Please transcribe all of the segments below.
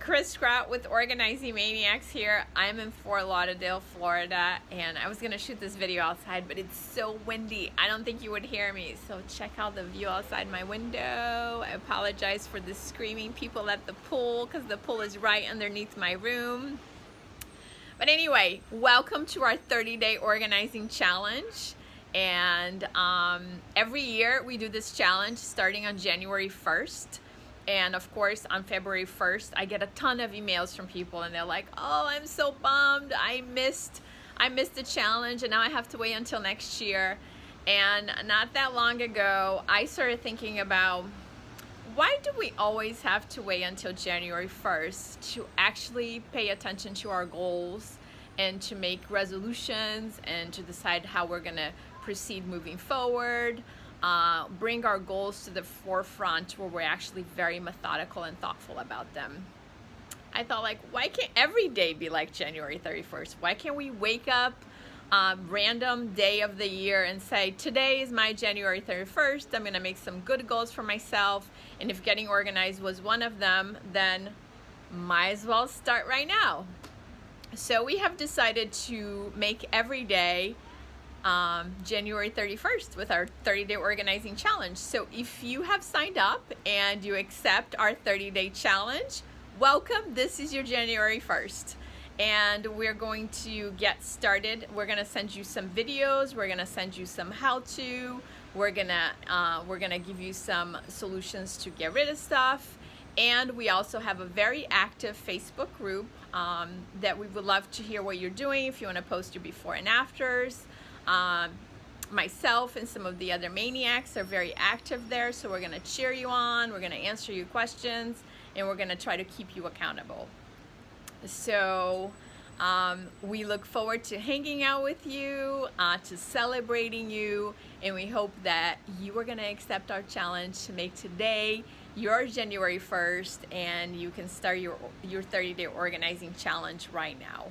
Chris Scott with Organizing Maniacs here. I'm in Fort Lauderdale, Florida, and I was gonna shoot this video outside, but it's so windy. I don't think you would hear me, so check out the view outside my window. I apologize for the screaming people at the pool, because the pool is right underneath my room. But anyway, welcome to our 30-day organizing challenge. And every year we do this challenge starting on January 1st. And of course, on February 1st, I get a ton of emails from people and they're like, oh, I'm so bummed. I missed the challenge and now I have to wait until next year. And not that long ago, I started thinking about, why do we always have to wait until January 1st to actually pay attention to our goals and to make resolutions and to decide how we're gonna proceed moving forward? Bring our goals to the forefront where we're actually very methodical and thoughtful about them. I thought, like, why can't every day be like January 31st? Why can't we wake up random day of the year and say, today is my January 31st, I'm gonna make some good goals for myself, and if getting organized was one of them, then might as well start right now. So we have decided to make every day January 31st with our 30-day organizing challenge. So if you have signed up and you accept our 30-day challenge, welcome. This is your January 1st. And we're going to get started. We're gonna send you some videos. We're gonna send you some how-to. We're gonna give you some solutions to get rid of stuff. And we also have a very active Facebook group that we would love to hear what you're doing. If you wanna post your before and afters. Myself and some of the other maniacs are very active there, so we're gonna cheer you on, we're gonna answer your questions, and we're gonna try to keep you accountable. So we look forward to hanging out with you, to celebrating you, and we hope that you are gonna accept our challenge to make today your January 1st, and you can start your 30-day organizing challenge right now.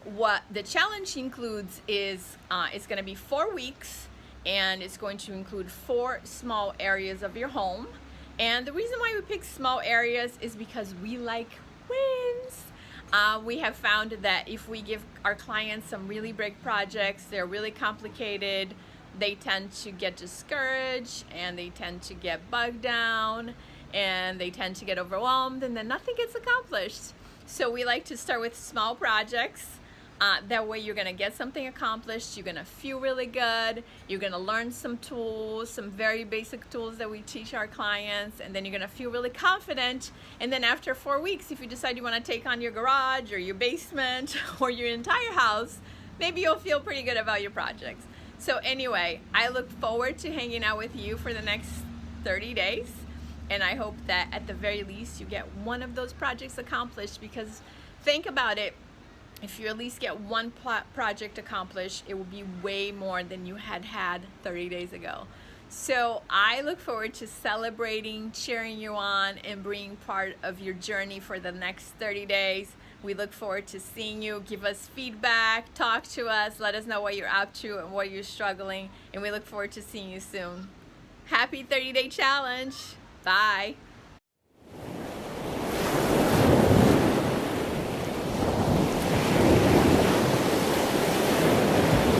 What the challenge includes is it's going to be 4 weeks, and it's going to include 4 small areas of your home. And the reason why we pick small areas is because we like wins. We have found that if we give our clients some really big projects, they're really complicated, they tend to get discouraged, and they tend to get bogged down, and they tend to get overwhelmed, and then nothing gets accomplished. So we like to start with small projects. That way you're gonna get something accomplished, you're gonna feel really good, you're gonna learn some tools, some very basic tools that we teach our clients, and then you're gonna feel really confident. And then after 4 weeks, if you decide you wanna take on your garage or your basement or your entire house, maybe you'll feel pretty good about your projects. So anyway, I look forward to hanging out with you for the next 30 days. And I hope that at the very least you get one of those projects accomplished, because think about it, if you at least get one project accomplished, it will be way more than you had 30 days ago. So I look forward to celebrating, cheering you on, and being part of your journey for the next 30 days. We look forward to seeing you. Give us feedback, talk to us, let us know what you're up to and what you're struggling, and we look forward to seeing you soon. Happy 30-day challenge. Bye.